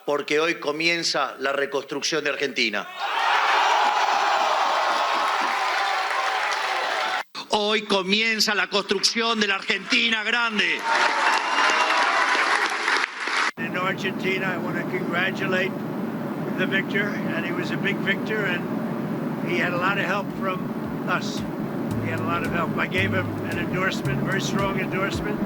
porque hoy comienza la reconstrucción de Argentina. Hoy comienza la construcción de la Argentina grande. In Argentina, I want to congratulate the victor, and he was a big victor, and he had a lot of help from us. He had a lot of help. I gave him an endorsement, very strong endorsement.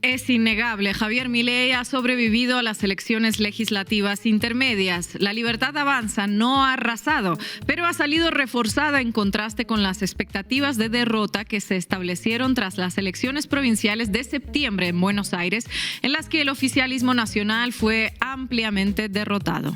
Es innegable, Javier Milei ha sobrevivido a las elecciones legislativas intermedias. La Libertad Avanza no ha arrasado, pero ha salido reforzada en contraste con las expectativas de derrota que se establecieron tras las elecciones provinciales de septiembre en Buenos Aires, en las que el oficialismo nacional fue ampliamente derrotado.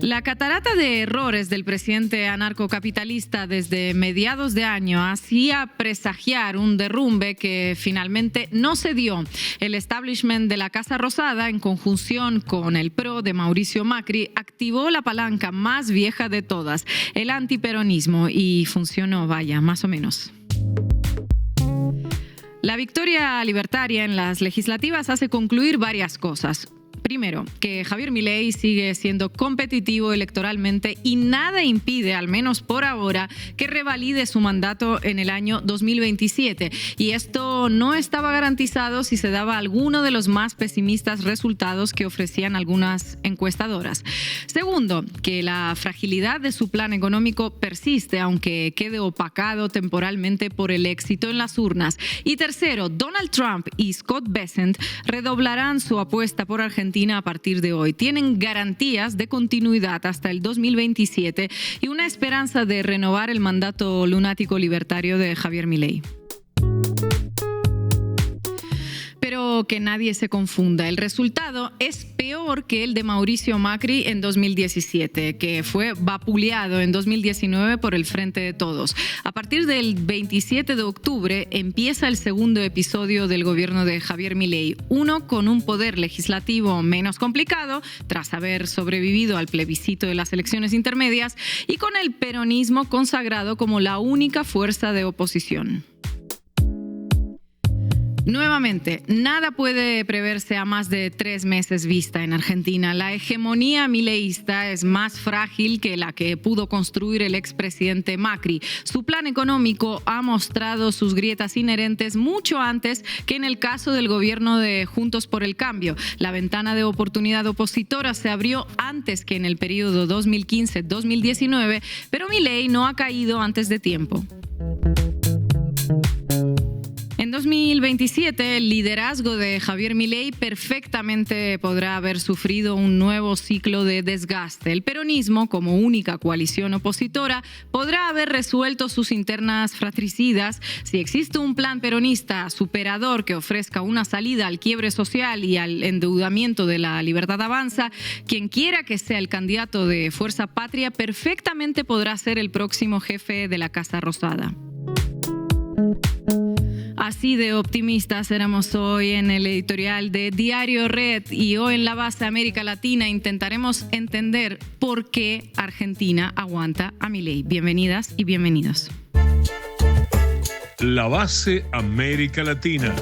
La catarata de errores del presidente anarcocapitalista desde mediados de año hacía presagiar un derrumbe que finalmente no se dio. El establishment de la Casa Rosada, en conjunción con el PRO de Mauricio Macri, activó la palanca más vieja de todas, el antiperonismo, y funcionó, vaya, más o menos. La victoria libertaria en las legislativas hace concluir varias cosas. Primero, que Javier Milei sigue siendo competitivo electoralmente y nada impide, al menos por ahora, que revalide su mandato en el año 2027. Y esto no estaba garantizado si se daba alguno de los más pesimistas resultados que ofrecían algunas encuestadoras. Segundo, que la fragilidad de su plan económico persiste, aunque quede opacado temporalmente por el éxito en las urnas. Y tercero, Donald Trump y Scott Bessent redoblarán su apuesta por Argentina a partir de hoy. Tienen garantías de continuidad hasta el 2027 y una esperanza de renovar el mandato lunático libertario de Javier Milei. Pero que nadie se confunda, el resultado es peor que el de Mauricio Macri en 2017, que fue vapuleado en 2019 por el Frente de Todos. A partir del 27 de octubre empieza el segundo episodio del gobierno de Javier Milei, uno con un poder legislativo menos complicado, tras haber sobrevivido al plebiscito de las elecciones intermedias, y con el peronismo consagrado como la única fuerza de oposición. Nuevamente, nada puede preverse a más de 3 meses vista en Argentina. La hegemonía mileísta es más frágil que la que pudo construir el expresidente Macri. Su plan económico ha mostrado sus grietas inherentes mucho antes que en el caso del gobierno de Juntos por el Cambio. La ventana de oportunidad opositora se abrió antes que en el periodo 2015-2019, pero Milei no ha caído antes de tiempo. En 2027, el liderazgo de Javier Milei perfectamente podrá haber sufrido un nuevo ciclo de desgaste. El peronismo, como única coalición opositora, podrá haber resuelto sus internas fratricidas. Si existe un plan peronista superador que ofrezca una salida al quiebre social y al endeudamiento de la Libertad Avanza, quien quiera que sea el candidato de Fuerza Patria perfectamente podrá ser el próximo jefe de la Casa Rosada. Así de optimistas éramos hoy en el editorial de Diario Red, y hoy en La Base América Latina intentaremos entender por qué Argentina aguanta a Milei. Bienvenidas y bienvenidos. La Base América Latina.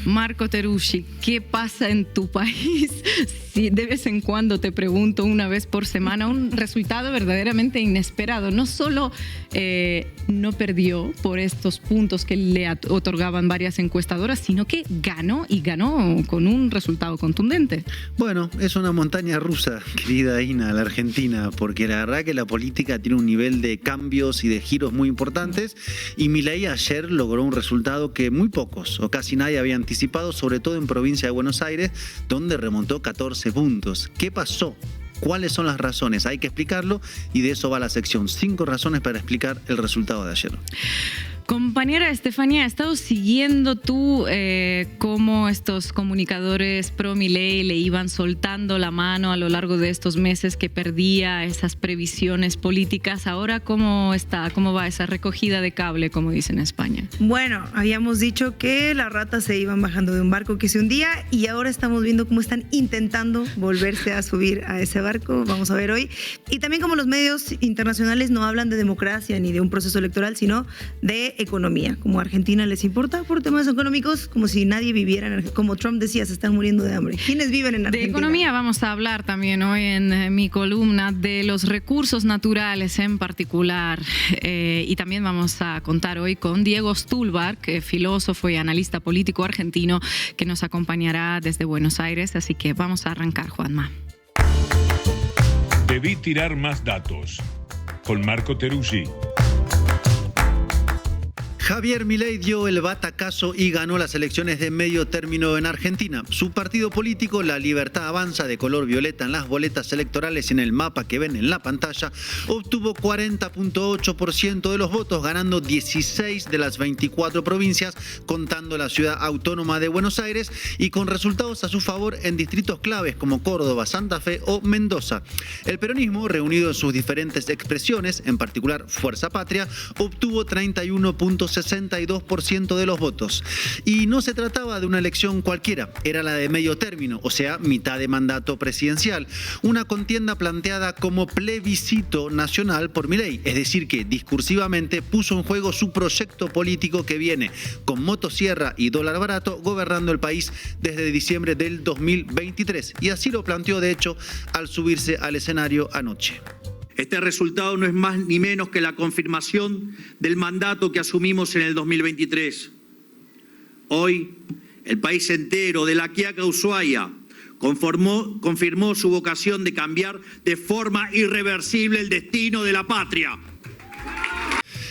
Marco Teruggi, ¿qué pasa en tu país? Si de vez en cuando te pregunto, una vez por semana, un resultado verdaderamente inesperado. No solo no perdió por estos puntos que le otorgaban varias encuestadoras, sino que ganó, y ganó con un resultado contundente. Bueno, es una montaña rusa, querida Ina, la Argentina, porque la verdad que la política tiene un nivel de cambios y de giros muy importantes, y Milei ayer logró un resultado que muy pocos o casi nadie había anticipado, sobre todo en provincia de Buenos Aires, donde remontó 14 puntos. ¿Qué pasó? ¿Cuáles son las razones? Hay que explicarlo, y de eso va la sección. 5 razones para explicar el resultado de ayer. Compañera Estefanía, ¿has estado siguiendo tú cómo estos comunicadores pro Milei le iban soltando la mano a lo largo de estos meses que perdía esas previsiones políticas? Ahora, ¿cómo está? ¿Cómo va esa recogida de cable, como dicen en España? Bueno, habíamos dicho que las ratas se iban bajando de un barco que se hundía, y ahora estamos viendo cómo están intentando volverse a subir a ese barco. Vamos a ver hoy. Y también como los medios internacionales no hablan de democracia ni de un proceso electoral, sino de economía. Como a Argentina les importa por temas económicos, como si nadie viviera en Argentina. Como Trump decía, se están muriendo de hambre. ¿Quiénes viven en Argentina? De economía vamos a hablar también hoy en mi columna, de los recursos naturales en particular. Y también vamos a contar hoy con Diego Stulbarg, filósofo y analista político argentino, que nos acompañará desde Buenos Aires. Así que vamos a arrancar, Juanma. Debí tirar más datos. Con Marco Teruggi. Javier Milei dio el batacazo y ganó las elecciones de medio término en Argentina. Su partido político, La Libertad Avanza, de color violeta en las boletas electorales y en el mapa que ven en la pantalla, obtuvo 40.8% de los votos, ganando 16 de las 24 provincias, contando la ciudad autónoma de Buenos Aires, y con resultados a su favor en distritos claves como Córdoba, Santa Fe o Mendoza. El peronismo, reunido en sus diferentes expresiones, en particular Fuerza Patria, obtuvo 31.62% de los votos. Y no se trataba de una elección cualquiera, era la de medio término, o sea, mitad de mandato presidencial. Una contienda planteada como plebiscito nacional por Milei, es decir, que discursivamente puso en juego su proyecto político que viene con motosierra y dólar barato gobernando el país desde diciembre del 2023. Y así lo planteó, de hecho, al subirse al escenario anoche. Este resultado no es más ni menos que la confirmación del mandato que asumimos en el 2023. Hoy, el país entero, de La Quiaca a Ushuaia, confirmó su vocación de cambiar de forma irreversible el destino de la patria.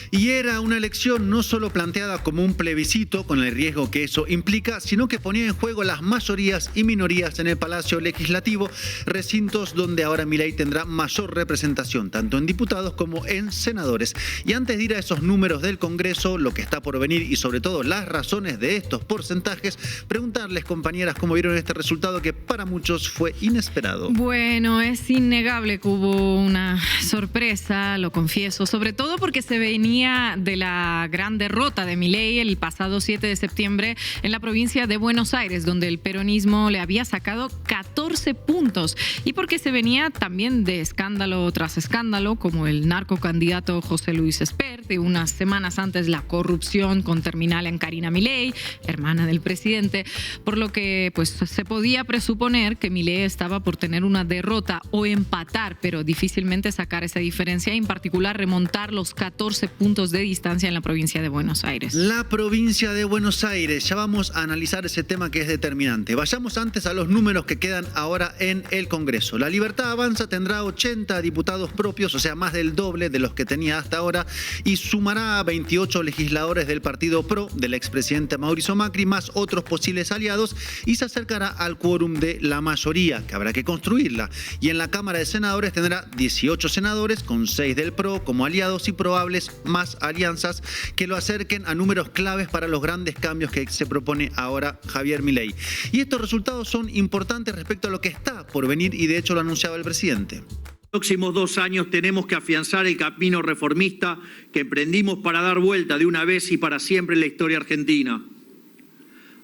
Y era una elección no solo planteada como un plebiscito, con el riesgo que eso implica, sino que ponía en juego las mayorías y minorías en el Palacio Legislativo, recintos donde ahora Milei tendrá mayor representación, tanto en diputados como en senadores. Y antes de ir a esos números del Congreso, lo que está por venir y sobre todo las razones de estos porcentajes, preguntarles, compañeras, cómo vieron este resultado que para muchos fue inesperado. Bueno, es innegable que hubo una sorpresa, lo confieso, sobre todo porque se venía de la gran derrota de Milei el pasado 7 de septiembre en la provincia de Buenos Aires, donde el peronismo le había sacado 14 puntos, y porque se venía también de escándalo tras escándalo, como el narcocandidato José Luis Espert, de unas semanas antes la corrupción con terminal en Karina Milei, hermana del presidente, por lo que pues se podía presuponer que Milei estaba por tener una derrota o empatar, pero difícilmente sacar esa diferencia, en particular remontar los 14 puntos de distancia en la provincia de Buenos Aires. La provincia de Buenos Aires, ya vamos a analizar ese tema que es determinante. Vayamos antes a los números que quedan ahora en el Congreso. La Libertad Avanza tendrá 80 diputados propios, o sea, más del doble de los que tenía hasta ahora, y sumará a 28 legisladores del Partido PRO, del expresidente Mauricio Macri, más otros posibles aliados, y se acercará al quórum de la mayoría, que habrá que construirla. Y en la Cámara de Senadores tendrá 18 senadores, con 6 del PRO como aliados y probables más alianzas que lo acerquen a números claves para los grandes cambios que se propone ahora Javier Milei. Y estos resultados son importantes respecto a lo que está por venir, y de hecho lo anunciaba el presidente. Los próximos 2 años tenemos que afianzar el camino reformista que emprendimos para dar vuelta de una vez y para siempre en la historia argentina.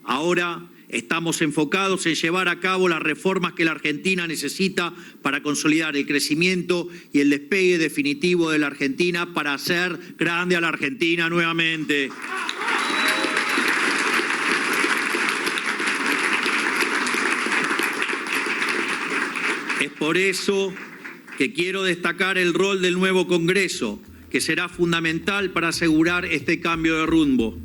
Ahora estamos enfocados en llevar a cabo las reformas que la Argentina necesita para consolidar el crecimiento y el despegue definitivo de la Argentina, para hacer grande a la Argentina nuevamente. Es por eso que quiero destacar el rol del nuevo Congreso, que será fundamental para asegurar este cambio de rumbo.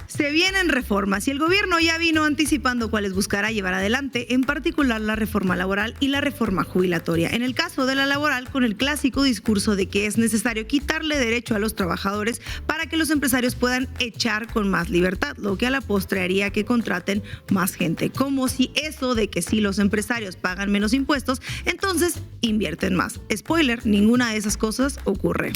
Se vienen reformas y el gobierno ya vino anticipando cuáles buscará llevar adelante, en particular la reforma laboral y la reforma jubilatoria. En el caso de la laboral, con el clásico discurso de que es necesario quitarle derecho a los trabajadores para que los empresarios puedan echar con más libertad, lo que a la postre haría que contraten más gente. Como si eso de que si los empresarios pagan menos impuestos, entonces invierten más. Spoiler, ninguna de esas cosas ocurre.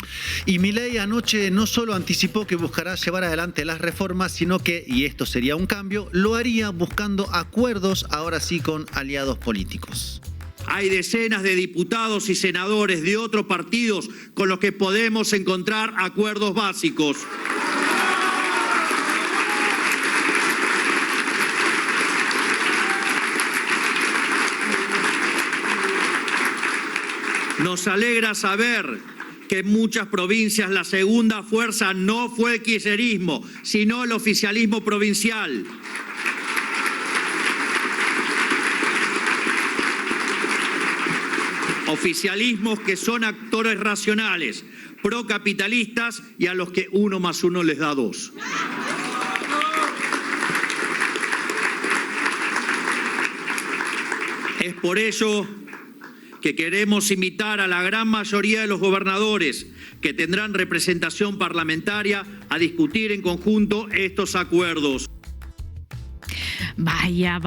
Y Milei anoche no solo anticipó que buscará llevar adelante las reformas, sino que, y esto sería un cambio, lo haría buscando acuerdos, ahora sí, con aliados políticos. Hay decenas de diputados y senadores de otros partidos con los que podemos encontrar acuerdos básicos. Nos alegra saber que en muchas provincias la segunda fuerza no fue el kirchnerismo, sino el oficialismo provincial. Oficialismos que son actores racionales, procapitalistas y a los que 1 más 1 les da 2. Es por ello que queremos invitar a la gran mayoría de los gobernadores que tendrán representación parlamentaria a discutir en conjunto estos acuerdos. Vaya,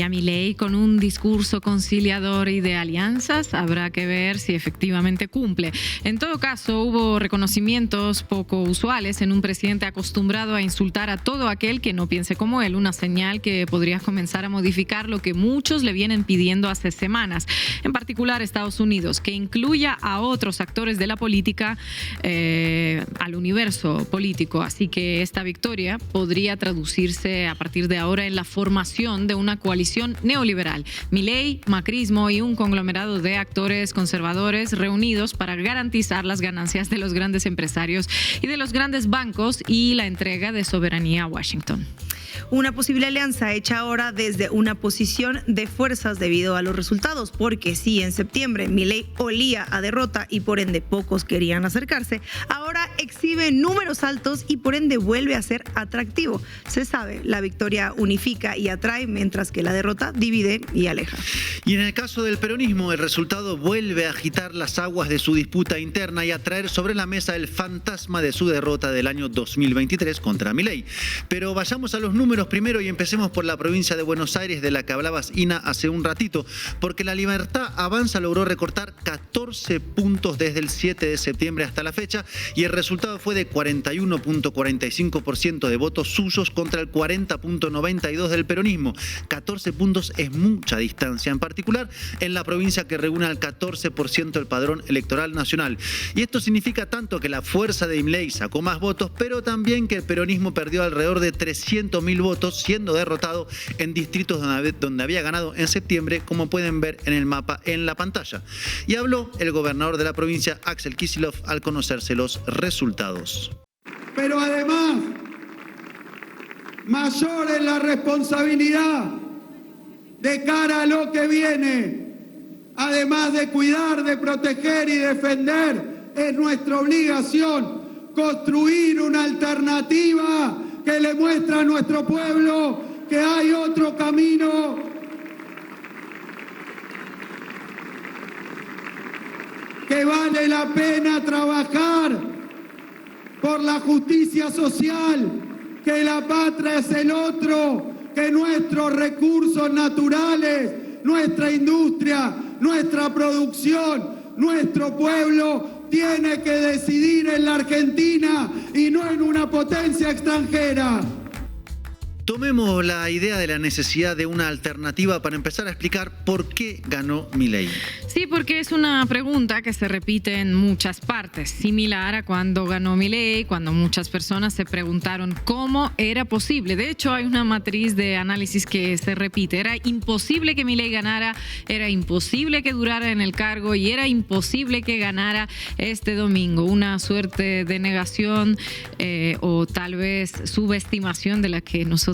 Milei con un discurso conciliador y de alianzas. Habrá que ver si efectivamente cumple. En todo caso, hubo reconocimientos poco usuales en un presidente acostumbrado a insultar a todo aquel que no piense como él. Una señal que podría comenzar a modificar lo que muchos le vienen pidiendo hace semanas. En particular, Estados Unidos, que incluya a otros actores de la política al universo político. Así que esta victoria podría traducirse a partir de ahora en la formación de una coalición neoliberal. Milei, macrismo y un conglomerado de actores conservadores reunidos para garantizar las ganancias de los grandes empresarios y de los grandes bancos y la entrega de soberanía a Washington. Una posible alianza hecha ahora desde una posición de fuerzas debido a los resultados, porque si en septiembre Milei olía a derrota y por ende pocos querían acercarse, ahora exhibe números altos y por ende vuelve a ser atractivo. Se sabe, la victoria unifica y atrae, mientras que la derrota divide y aleja. Y en el caso del peronismo, el resultado vuelve a agitar las aguas de su disputa interna y a traer sobre la mesa el fantasma de su derrota del año 2023 contra Milei. Pero vayamos a los números primero y empecemos por la provincia de Buenos Aires, de la que hablabas, Ina, hace un ratito, porque la Libertad Avanza logró recortar 14 puntos desde el 7 de septiembre hasta la fecha y el resultado fue de 41.45% de votos suyos contra el 40.92% del peronismo. 14 puntos es mucha distancia, en particular en la provincia que reúne al 14% del padrón electoral nacional. Y esto significa tanto que la fuerza de Milei sacó más votos, pero también que el peronismo perdió alrededor de 300.000 votos, siendo derrotado en distritos donde había ganado en septiembre, como pueden ver en el mapa en la pantalla. Y habló el gobernador de la provincia, Axel Kicillof, al conocerse los resultados. Pero además, mayor es la responsabilidad de cara a lo que viene. Además de cuidar, de proteger y defender, es nuestra obligación construir una alternativa que le muestra a nuestro pueblo que hay otro camino, que vale la pena trabajar por la justicia social, que la patria es el otro, que nuestros recursos naturales, nuestra industria, nuestra producción, nuestro pueblo tiene que decidir en la Argentina y no en una potencia extranjera. Tomemos la idea de la necesidad de una alternativa para empezar a explicar por qué ganó Milei. Sí, porque es una pregunta que se repite en muchas partes, similar a cuando ganó Milei, cuando muchas personas se preguntaron cómo era posible. De hecho, hay una matriz de análisis que se repite. Era imposible que Milei ganara, era imposible que durara en el cargo y era imposible que ganara este domingo. Una suerte de negación o tal vez subestimación de la que nosotros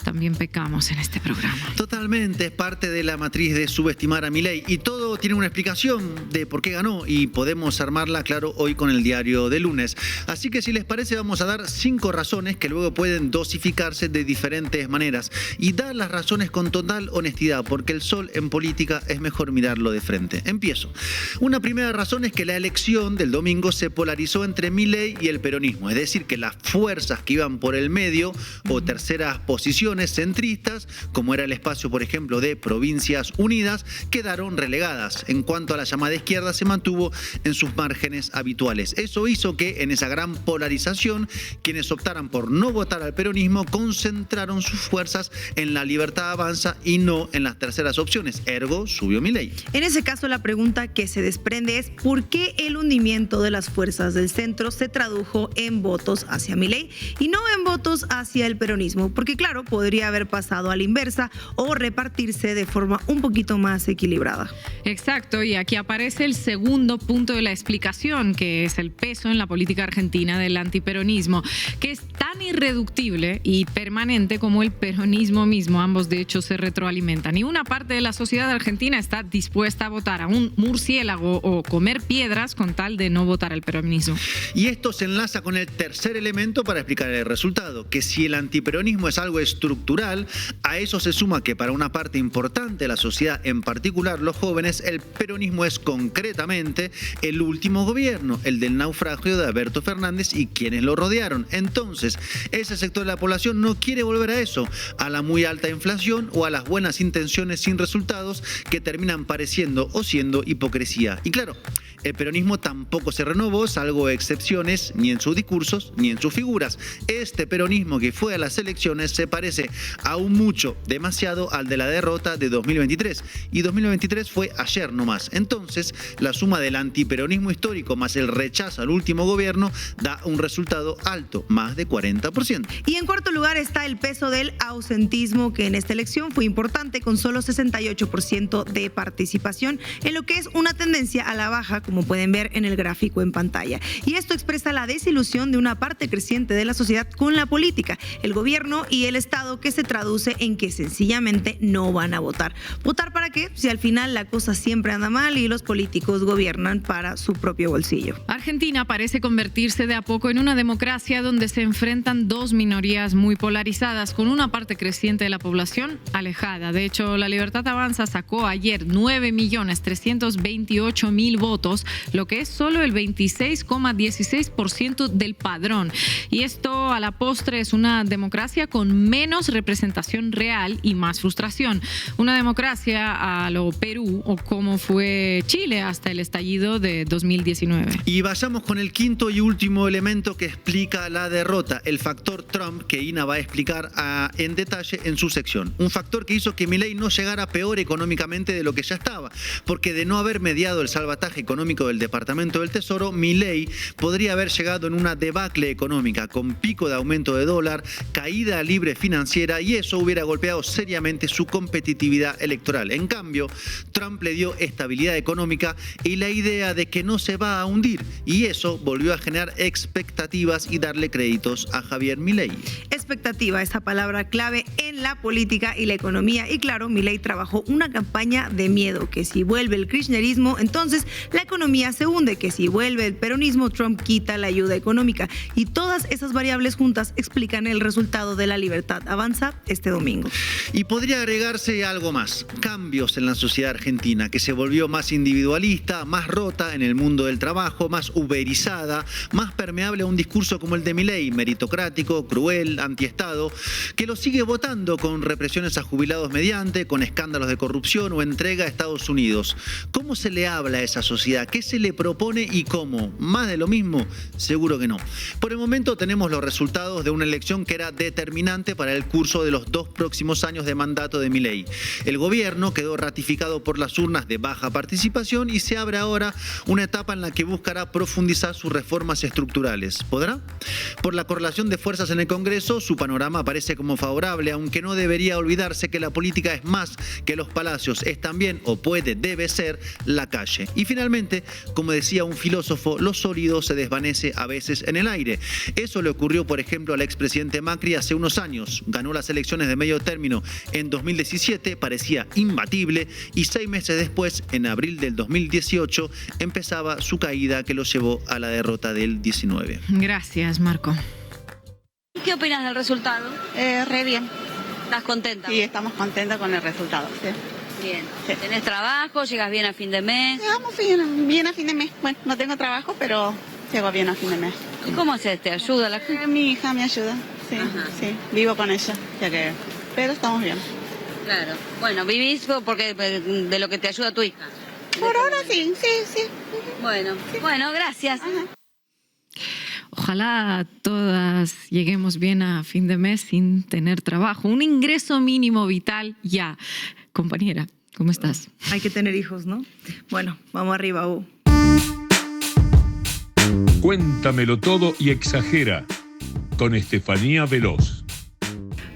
también pecamos en este programa. Totalmente, es parte de la matriz de subestimar a Milei y todo tiene una explicación de por qué ganó y podemos armarla, claro, hoy con el diario de lunes. Así que si les parece vamos a dar 5 razones que luego pueden dosificarse de diferentes maneras y dar las razones con total honestidad, porque el sol en política es mejor mirarlo de frente. Empiezo. Una primera razón es que la elección del domingo se polarizó entre Milei y el peronismo, es decir, que las fuerzas que iban por el medio o terceras posiciones centristas, como era el espacio, por ejemplo, de Provincias Unidas, quedaron relegadas. En cuanto a la llamada izquierda, se mantuvo en sus márgenes habituales. Eso hizo que en esa gran polarización, quienes optaran por no votar al peronismo concentraron sus fuerzas en la Libertad Avanza y no en las terceras opciones. Ergo, subió Milei. En ese caso, la pregunta que se desprende es ¿por qué el hundimiento de las fuerzas del centro se tradujo en votos hacia Milei y no en votos hacia el peronismo? porque claro, podría haber pasado a la inversa o repartirse de forma un poquito más equilibrada. Exacto, y aquí aparece el segundo punto de la explicación, que es el peso en la política argentina del antiperonismo, que es tan irreductible y permanente como el peronismo mismo. Ambos, de hecho, se retroalimentan. Y una parte de la sociedad argentina está dispuesta a votar a un murciélago o comer piedras con tal de no votar al peronismo. Y esto se enlaza con el tercer elemento para explicar el resultado, que si el antiperonismo es algo estructural, a eso se suma que para una parte importante de la sociedad, en particular los jóvenes, el peronismo es concretamente el último gobierno, el del naufragio de Alberto Fernández y quienes lo rodearon. Entonces, ese sector de la población no quiere volver a eso, a la muy alta inflación o a las buenas intenciones sin resultados que terminan pareciendo o siendo hipocresía. Y claro, el peronismo tampoco se renovó, salvo excepciones, ni en sus discursos ni en sus figuras. Este peronismo que fue a las elecciones se parece aún mucho, demasiado, al de la derrota de 2023. Y 2023 fue ayer nomás. Entonces, la suma del antiperonismo histórico más el rechazo al último gobierno da un resultado alto, más de 40%. Y en cuarto lugar está el peso del ausentismo, que en esta elección fue importante, con solo 68% de participación, en lo que es una tendencia a la baja, como pueden ver en el gráfico en pantalla. Y esto expresa la desilusión de una parte creciente de la sociedad con la política, el gobierno y el Estado, que se traduce en que sencillamente no van a votar. ¿Votar para qué? Si al final la cosa siempre anda mal y los políticos gobiernan para su propio bolsillo. Argentina parece convertirse de a poco en una democracia donde se enfrentan dos minorías muy polarizadas, con una parte creciente de la población alejada. De hecho, La Libertad Avanza sacó ayer 9.328.000 votos, lo que es solo el 26,16% del padrón. Y esto a la postre es una democracia con menos representación real y más frustración. Una democracia a lo Perú o como fue Chile hasta el estallido de 2019. Y vayamos con el quinto y último elemento que explica la derrota, el factor Trump, que Ina va a explicar en detalle en su sección. Un factor que hizo que Milei no llegara peor económicamente de lo que ya estaba, porque de no haber mediado el salvataje económico del Departamento del Tesoro, Milei podría haber llegado en una debacle económica, con pico de aumento de dólar, caída libre financiera, y eso hubiera golpeado seriamente su competitividad electoral. En cambio, Trump le dio estabilidad económica y la idea de que no se va a hundir, y eso volvió a generar expectativas y darle créditos a Javier Milei. Expectativa, esa palabra clave en la política y la economía. Y claro, Milei trabajó una campaña de miedo, que si vuelve el kirchnerismo, entonces la economía se hunde, que si vuelve el peronismo, Trump quita la ayuda económica. Y todas esas variables juntas explican el resultado de La Libertad Avanza este domingo. Y podría agregarse algo más, cambios en la sociedad argentina, que se volvió más individualista, más rota en el mundo del trabajo, más uberizada, más permeable a un discurso como el de Milei, meritocrático, cruel, antiestado, que lo sigue votando con represiones a jubilados mediante, con escándalos de corrupción o entrega a Estados Unidos. ¿Cómo se le habla a esa sociedad? ¿Qué se le propone y cómo? ¿Más de lo mismo? Seguro que no. Por el momento tenemos los resultados de una elección que era determinante para el curso de los 2 próximos años de mandato de Milei. El gobierno quedó ratificado por las urnas de baja participación y se abre ahora una etapa en la que buscará profundizar sus reformas estructurales. ¿Podrá? Por la correlación de fuerzas en el Congreso, su panorama parece como favorable, aunque no debería olvidarse que la política es más que los palacios, es también, o debe ser, la calle. Y finalmente, como decía un filósofo, lo sólido se desvanece a veces en el aire. Eso le ocurrió, por ejemplo, al expresidente Macri hace unos años. Ganó las elecciones de medio término en 2017, parecía imbatible, y 6 meses después, en abril del 2018, empezaba su caída que lo llevó a la derrota del 19. Gracias, Marco. ¿Qué opinas del resultado? Re bien. ¿Estás contenta? Sí, estamos contentos con el resultado. Sí. Bien. Sí. ¿Tenés trabajo? ¿Llegas bien a fin de mes? Llegamos bien a fin de mes. Bueno, no tengo trabajo, pero llego bien a fin de mes. ¿Y cómo haces? ¿Te ayuda la gente? Mi hija me ayuda. Sí, Ajá. sí. Vivo con ella, ya que... Pero estamos bien. Claro. Bueno, vivís porque de lo que te ayuda tu hija. Por ahora sí, sí. Bueno, Sí. bueno, gracias. Ajá. Ojalá todas lleguemos bien a fin de mes sin tener trabajo. Un ingreso mínimo vital ya. Compañera, ¿cómo estás? Hay que tener hijos, ¿no? Bueno, vamos arriba, Hugo. Cuéntamelo todo y exagera con Estefanía Veloz.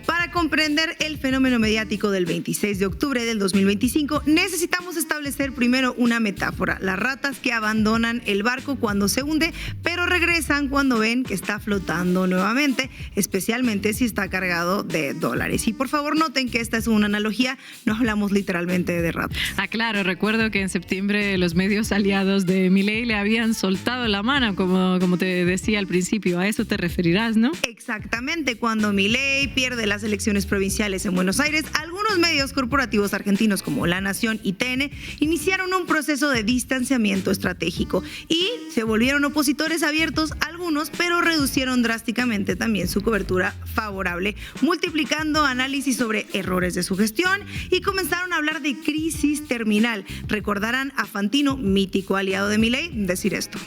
Para comprender el fenómeno mediático del 26 de octubre del 2025, necesitamos establecer primero una metáfora. Las ratas que abandonan el barco cuando se hunde, pero regresan cuando ven que está flotando nuevamente, especialmente si está cargado de dólares. Y por favor noten que esta es una analogía, no hablamos literalmente de ratas. Claro, recuerdo que en septiembre los medios aliados de Milei le habían soltado la mano, como te decía al principio. A eso te referirás, ¿no? Exactamente. Cuando Milei pierde las elecciones provinciales en Buenos Aires, algunos medios corporativos argentinos como La Nación y TN iniciaron un proceso de distanciamiento estratégico y se volvieron opositores abiertos algunos, pero reducieron drásticamente también su cobertura favorable, multiplicando análisis sobre errores de su gestión y comenzaron a hablar de crisis terminal. Recordarán a Fantino, mítico aliado de Milei, decir esto.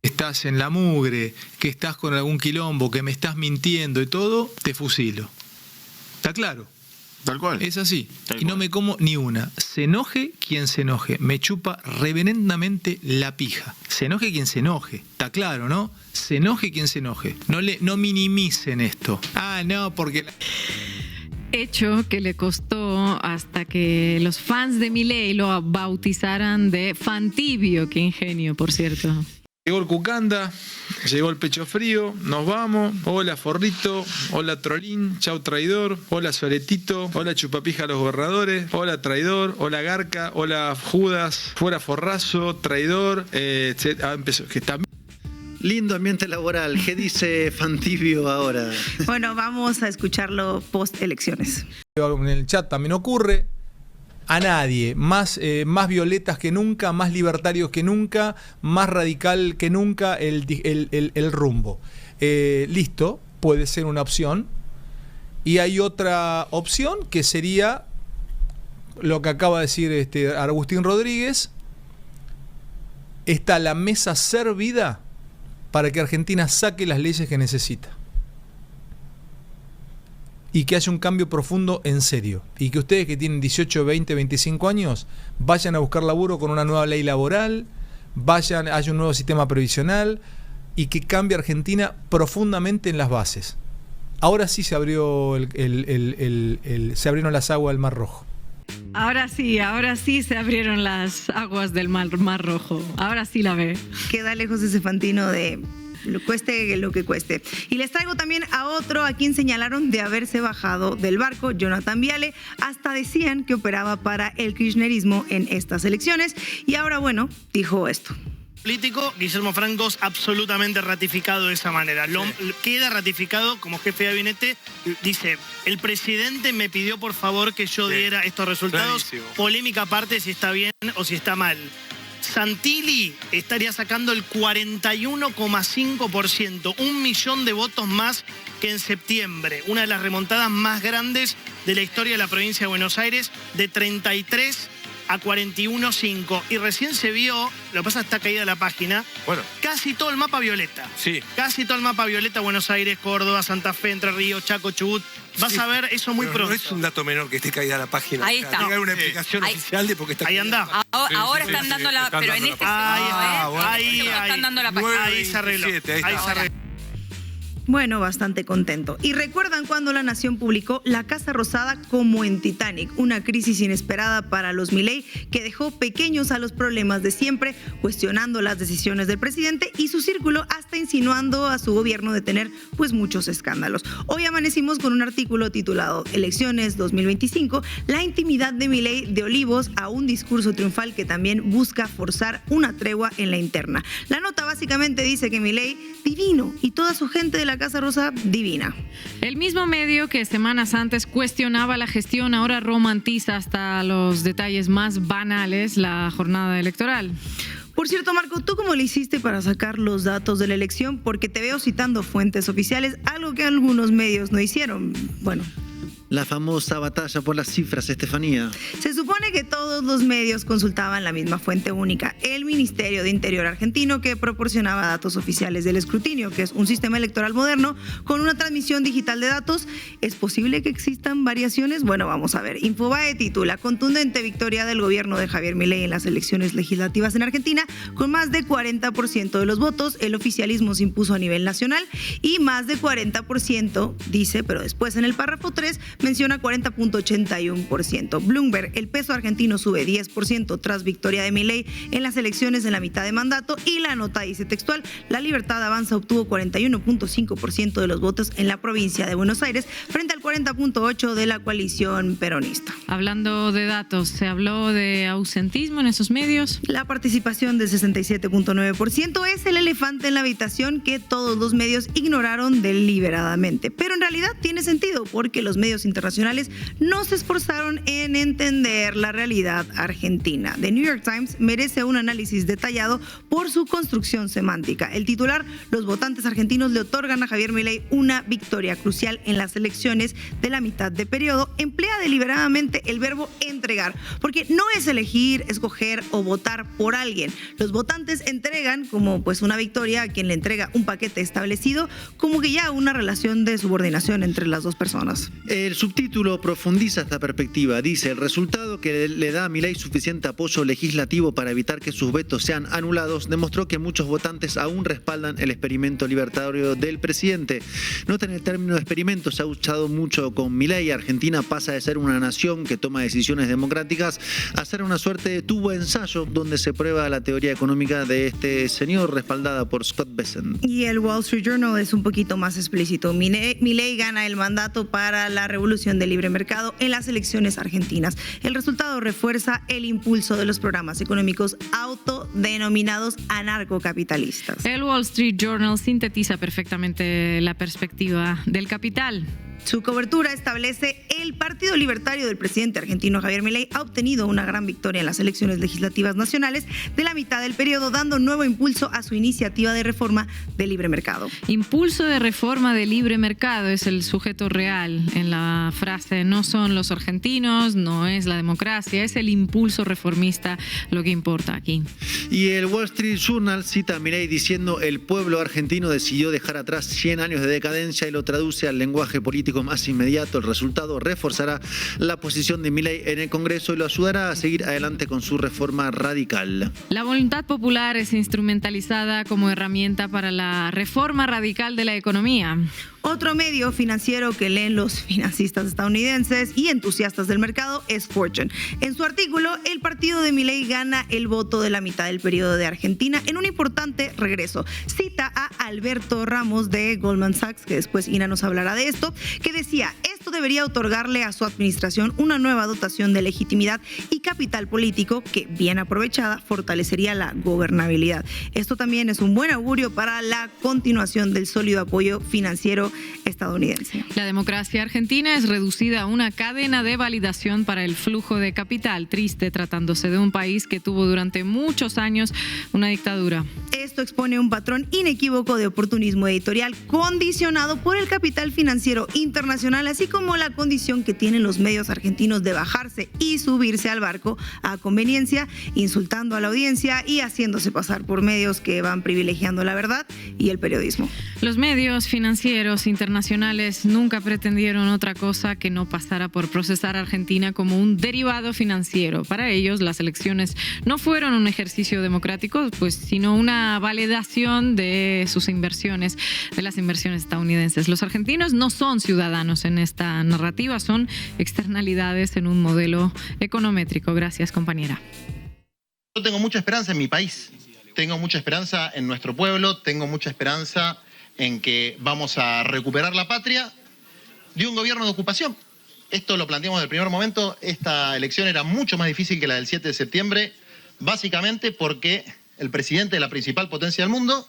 Estás en la mugre, que estás con algún quilombo, que me estás mintiendo y todo, te fusilo. ¿Está claro? Tal cual. Es así. Tal y no cual. me como ni una. Se enoje quien se enoje. Me chupa reverendamente la pija. Se enoje quien se enoje. Está claro, ¿no? Se enoje quien se enoje. No minimicen esto. No, porque... Hecho que le costó hasta que los fans de Milei lo bautizaran de Fantibio. Qué ingenio, por cierto. Llegó el Cucanda, llegó el Pecho Frío, nos vamos. Hola Forrito, hola Trolín, chau traidor, hola Soletito, hola Chupapija a los gobernadores, hola traidor, hola Garca, hola Judas, fuera Forrazo, traidor, empezó, que está... Lindo ambiente laboral. ¿Qué dice Fantibio ahora? Bueno, vamos a escucharlo post elecciones. En el chat también ocurre. A nadie, más violetas que nunca, más libertarios que nunca, más radical que nunca el rumbo. Listo, puede ser una opción. Y hay otra opción que sería lo que acaba de decir Agustín Rodríguez. Está la mesa servida para que Argentina saque las leyes que necesita. Y que haya un cambio profundo en serio. Y que ustedes que tienen 18, 20, 25 años vayan a buscar laburo con una nueva ley laboral, haya un nuevo sistema previsional y que cambie Argentina profundamente en las bases. Ahora sí se abrió se abrieron las aguas del Mar Rojo. Ahora sí se abrieron las aguas del Mar Rojo. Ahora sí la ve. Queda lejos ese Fantino de... cueste lo que cueste. Y les traigo también a otro a quien señalaron de haberse bajado del barco, Jonathan Viale. Hasta decían que operaba para el kirchnerismo en estas elecciones. Y ahora, bueno, dijo esto. Político, Guillermo Franco es absolutamente ratificado de esa manera. Queda ratificado como jefe de gabinete. Dice, el presidente me pidió por favor que yo diera estos resultados. Clarísimo. Polémica aparte si está bien o si está mal. Santilli estaría sacando el 41,5%, 1 millón de votos más que en septiembre. Una de las remontadas más grandes de la historia de la provincia de Buenos Aires, de 33 a 41,5. Y recién se vio, lo que pasa está caída la página, casi todo el mapa violeta. Sí. Casi todo el mapa violeta, Buenos Aires, Córdoba, Santa Fe, Entre Ríos, Chaco, Chubut. Vas a ver eso muy pronto. No es un dato menor que esté caída la página. Ahí está. Tenga una explicación oficial de por qué está ahí caída. anda. Ahora están dando la... Pero en este segundo están dando la página. Ahí se arregló. Ahí se arregló. Bueno, bastante contento. ¿Y recuerdan cuando La Nación publicó La Casa Rosada como en Titanic? Una crisis inesperada para los Milei que dejó pequeños a los problemas de siempre, cuestionando las decisiones del presidente y su círculo, hasta insinuando a su gobierno de tener pues muchos escándalos. Hoy amanecimos con un artículo titulado Elecciones 2025, la intimidad de Milei de Olivos a un discurso triunfal que también busca forzar una tregua en la interna. La nota básicamente dice que Milei, divino, y toda su gente de la Casa Rosa, divina. El mismo medio que semanas antes cuestionaba la gestión ahora romantiza hasta los detalles más banales la jornada electoral. Por cierto, Marco, ¿tú cómo le hiciste para sacar los datos de la elección? Porque te veo citando fuentes oficiales, algo que algunos medios no hicieron. Bueno, La famosa batalla por las cifras, Estefanía. se supone que todos los medios consultaban la misma fuente única, el Ministerio de Interior argentino, que proporcionaba datos oficiales del escrutinio, que es un sistema electoral moderno con una transmisión digital de datos. ¿Es posible que existan variaciones? Bueno, vamos a ver. Infobae titula: contundente victoria del gobierno de Javier Milei en las elecciones legislativas en Argentina, con más de 40% de los votos. El oficialismo se impuso a nivel nacional y más de 40%, dice, pero después en el párrafo 3 menciona 40.81%. Bloomberg, el peso argentino sube 10% tras victoria de Milei en las elecciones en la mitad de mandato, y la nota dice textual: La Libertad Avanza obtuvo 41.5% de los votos en la provincia de Buenos Aires frente al 40.8% de la coalición peronista. Hablando de datos, ¿se habló de ausentismo en esos medios? La participación del 67.9% es el elefante en la habitación que todos los medios ignoraron deliberadamente. Pero en realidad tiene sentido, porque los medios internacionales no se esforzaron en entender la realidad argentina. The New York Times merece un análisis detallado por su construcción semántica. El titular: los votantes argentinos le otorgan a Javier Milei una victoria crucial en las elecciones de la mitad de periodo, emplea deliberadamente el verbo entregar, porque no es elegir, escoger o votar por alguien. Los votantes entregan como pues una victoria a quien le entrega un paquete establecido, como que ya una relación de subordinación entre las dos personas. El subtítulo profundiza esta perspectiva. Dice: el resultado que le da a Milei suficiente apoyo legislativo para evitar que sus vetos sean anulados demostró que muchos votantes aún respaldan el experimento libertario del presidente. Noten el término experimento, se ha usado mucho con Milei. Argentina pasa de ser una nación que toma decisiones democráticas a ser una suerte de tubo de ensayo donde se prueba la teoría económica de este señor, respaldada por Scott Bessent. Y el Wall Street Journal es un poquito más explícito. Milei gana el mandato para la revolución del libre mercado en las elecciones argentinas. El resultado refuerza el impulso de los programas económicos autodenominados anarcocapitalistas. El Wall Street Journal sintetiza perfectamente la perspectiva del capital. Su cobertura establece: el Partido Libertario del presidente argentino Javier Milei ha obtenido una gran victoria en las elecciones legislativas nacionales de la mitad del periodo, dando nuevo impulso a su iniciativa de reforma del libre mercado. Impulso de reforma del libre mercado es el sujeto real en la frase. No son los argentinos, no es la democracia, es el impulso reformista lo que importa aquí. Y el Wall Street Journal cita a Milei diciendo: el pueblo argentino decidió dejar atrás 100 años de decadencia, y lo traduce al lenguaje político más inmediato. El resultado reforzará la posición de Milei en el Congreso y lo ayudará a seguir adelante con su reforma radical. La voluntad popular es instrumentalizada como herramienta para la reforma radical de la economía. Otro medio financiero que leen los financistas estadounidenses y entusiastas del mercado es Fortune. En su artículo, el partido de Milei gana el voto de la mitad del periodo de Argentina en un importante regreso. Cita a Alberto Ramos de Goldman Sachs, que después Ina nos hablará de esto, que decía: esto debería otorgarle a su administración una nueva dotación de legitimidad y capital político que, bien aprovechada, fortalecería la gobernabilidad. Esto también es un buen augurio para la continuación del sólido apoyo financiero estadounidense. La democracia argentina es reducida a una cadena de validación para el flujo de capital, triste tratándose de un país que tuvo durante muchos años una dictadura. Esto expone un patrón inequívoco de oportunismo editorial condicionado por el capital financiero internacional, así como la condición que tienen los medios argentinos de bajarse y subirse al barco a conveniencia, insultando a la audiencia y haciéndose pasar por medios que van privilegiando la verdad y el periodismo. Los medios financieros internacionales nunca pretendieron otra cosa que no pasara por procesar a Argentina como un derivado financiero. Para ellos, las elecciones no fueron un ejercicio democrático, pues, sino una validación de sus inversiones, de las inversiones estadounidenses. Los argentinos no son ciudadanos en esta narrativa, son externalidades en un modelo econométrico. Gracias, compañera. Yo tengo mucha esperanza en mi país, tengo mucha esperanza en nuestro pueblo, tengo mucha esperanza en que vamos a recuperar la patria de un gobierno de ocupación. Esto lo planteamos desde el primer momento. Esta elección era mucho más difícil que la del 7 de septiembre, básicamente porque el presidente de la principal potencia del mundo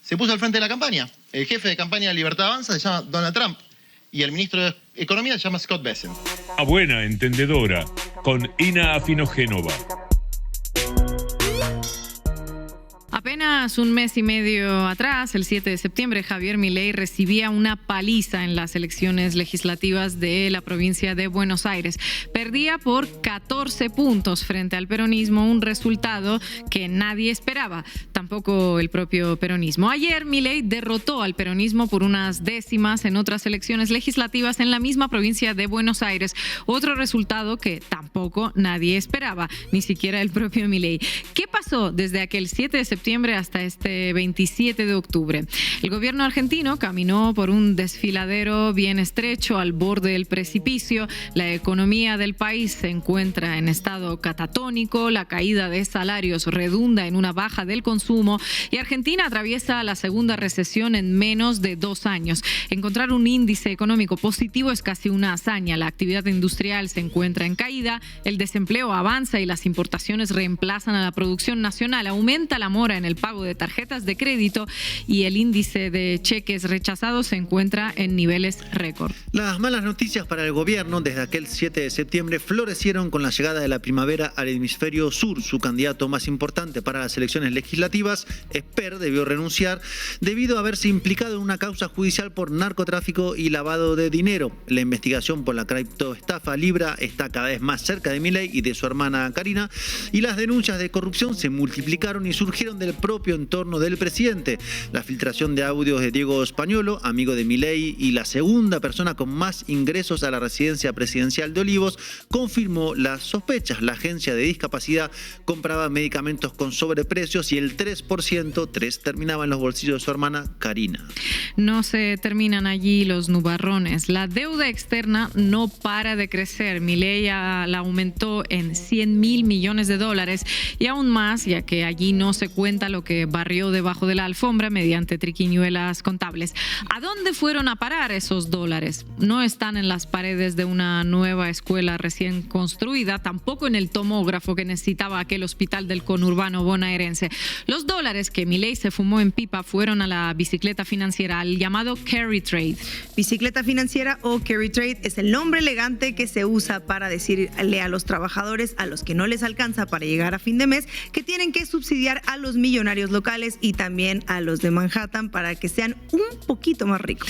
se puso al frente de la campaña. El jefe de campaña de Libertad Avanza se llama Donald Trump y el ministro de Economía se llama Scott Bessent. A buena entendedora, con Ina Afinogénova. Apenas un mes y medio atrás, el 7 de septiembre, Javier Milei recibía una paliza en las elecciones legislativas de la provincia de Buenos Aires. Perdía por 14 puntos frente al peronismo, un resultado que nadie esperaba, tampoco el propio peronismo. Ayer Milei derrotó al peronismo por unas décimas en otras elecciones legislativas en la misma provincia de Buenos Aires, otro resultado que tampoco nadie esperaba, ni siquiera el propio Milei. ¿Qué pasó desde aquel 7 de septiembre hasta hasta este 27 de octubre. El gobierno argentino caminó por un desfiladero bien estrecho al borde del precipicio. La economía del país se encuentra en estado catatónico, la caída de salarios redunda en una baja del consumo y Argentina atraviesa la segunda recesión en menos de 2 años. Encontrar un índice económico positivo es casi una hazaña. La actividad industrial se encuentra en caída, el desempleo avanza y las importaciones reemplazan a la producción nacional. Aumenta la mora en el pago de tarjetas de crédito y el índice de cheques rechazados se encuentra en niveles récord. Las malas noticias para el gobierno desde aquel 7 de septiembre florecieron con la llegada de la primavera al hemisferio sur. Su candidato más importante para las elecciones legislativas, Esper, debió renunciar debido a haberse implicado en una causa judicial por narcotráfico y lavado de dinero. La investigación por la criptoestafa Libra está cada vez más cerca de Milei y de su hermana Karina, y las denuncias de corrupción se multiplicaron y surgieron del propio entorno del presidente. La filtración de audios de Diego Españolo, amigo de Milei y la segunda persona con más ingresos a la residencia presidencial de Olivos, confirmó las sospechas. La agencia de discapacidad compraba medicamentos con sobreprecios y el 3% terminaba en los bolsillos de su hermana Karina. No se terminan allí los nubarrones. La deuda externa no para de crecer. Milei la aumentó en $100.000 millones y aún más, ya que allí no se cuenta lo que barrió debajo de la alfombra mediante triquiñuelas contables. ¿A dónde fueron a parar esos dólares? No están en las paredes de una nueva escuela recién construida, tampoco en el tomógrafo que necesitaba aquel hospital del conurbano bonaerense. Los dólares que Milei se fumó en pipa fueron a la bicicleta financiera, al llamado carry trade. Bicicleta financiera o carry trade es el nombre elegante que se usa para decirle a los trabajadores a los que no les alcanza para llegar a fin de mes que tienen que subsidiar a los millonarios locales y también a los de Manhattan para que sean un poquito más ricos.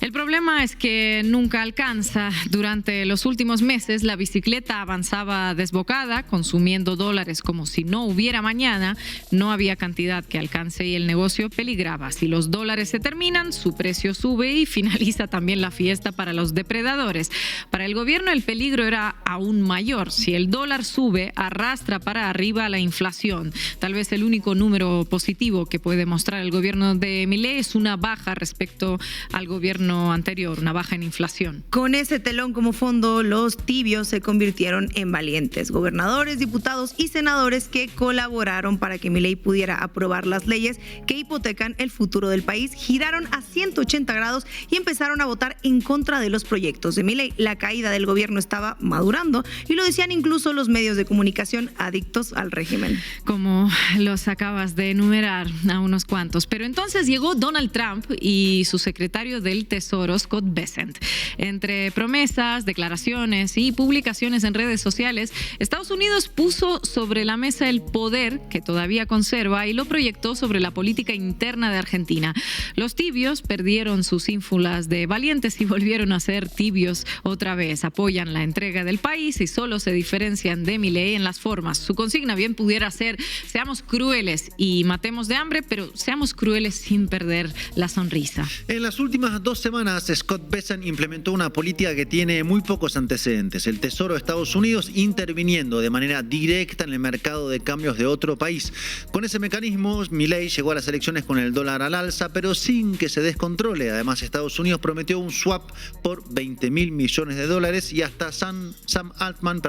El problema es que nunca alcanza. Durante los últimos meses la bicicleta avanzaba desbocada, consumiendo dólares como si no hubiera mañana. No había cantidad que alcance y el negocio peligraba. Si los dólares se terminan, su precio sube y finaliza también la fiesta para los depredadores. Para el gobierno el peligro era aún mayor. Si el dólar sube, arrastra para arriba la inflación. Tal vez el único número positivo que puede mostrar el gobierno de Milei es una baja respecto al gobierno anterior, una baja en inflación. Con ese telón como fondo, los tibios se convirtieron en valientes. Gobernadores, diputados y senadores que colaboraron para que Milei pudiera aprobar las leyes que hipotecan el futuro del país giraron a 180 grados y empezaron a votar en contra de los proyectos de Milei. La caída del gobierno estaba madurando y lo decían incluso los medios de comunicación adictos al régimen. Como los acabas de enumerar a unos cuantos. Pero entonces llegó Donald Trump y su secretario del Tesoro, Scott Bessent. Entre promesas, declaraciones y publicaciones en redes sociales, Estados Unidos puso sobre la mesa el poder que todavía conserva y lo proyectó sobre la política interna de Argentina. Los tibios perdieron sus ínfulas de valientes y volvieron a ser tibios otra vez. Apoyan la entrega del país y solo se diferencian de Milei en las formas. Su consigna bien pudiera ser: seamos crueles y matemos de hambre, pero seamos crueles sin perder la sonrisa. En las últimas 2 semanas, Scott Bessent implementó una política que tiene muy pocos antecedentes. El Tesoro de Estados Unidos interviniendo de manera directa en el mercado de cambios de otro país. Con ese mecanismo, Milei llegó a las elecciones con el dólar al alza, pero sin que se descontrole. Además, Estados Unidos prometió un swap por $20.000 millones y hasta Sam Altman,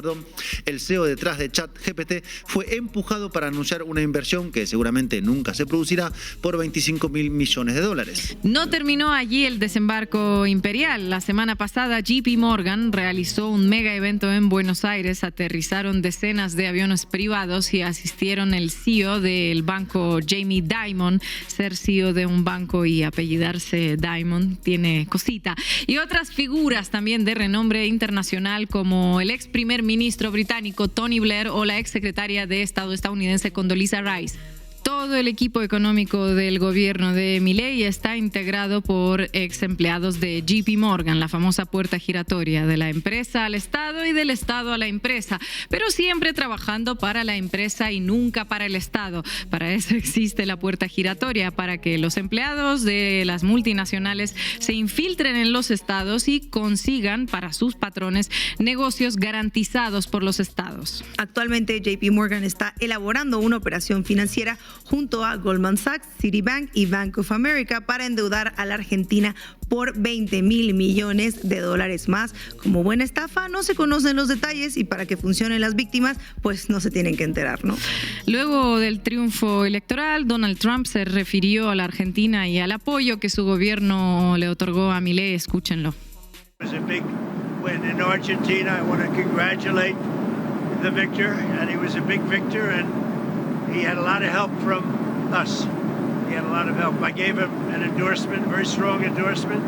el CEO detrás de ChatGPT, fue empujado para anunciar una inversión que seguramente nunca se producirá por $25.000 millones. No terminó allí el desembarco imperial. La semana pasada JP Morgan realizó un mega evento en Buenos Aires. Aterrizaron decenas de aviones privados y asistieron el CEO del banco Jamie Dimon. Ser CEO de un banco y apellidarse Dimon tiene cosita. Y otras figuras también de renombre internacional como el ex primer ministro británico Tony Blair o la ex secretaria de Estado estadounidense Condoleezza Rice. Todo el equipo económico del gobierno de Milei está integrado por ex empleados de JP Morgan, la famosa puerta giratoria de la empresa al Estado y del Estado a la empresa, pero siempre trabajando para la empresa y nunca para el Estado. Para eso existe la puerta giratoria, para que los empleados de las multinacionales se infiltren en los estados y consigan para sus patrones negocios garantizados por los estados. Actualmente JP Morgan está elaborando una operación financiera junto a Goldman Sachs, Citibank y Bank of America para endeudar a la Argentina por $20.000 millones más. Como buena estafa, no se conocen los detalles y para que funcionen las víctimas, pues no se tienen que enterar, ¿no? Luego del triunfo electoral, Donald Trump se refirió a la Argentina y al apoyo que su gobierno le otorgó a Milei. Escúchenlo. It was a big win in Argentina. I want to congratulate the victor, and he was a big victor, and he had a lot of help from us. He had a lot of help. I gave him an endorsement, very strong endorsement,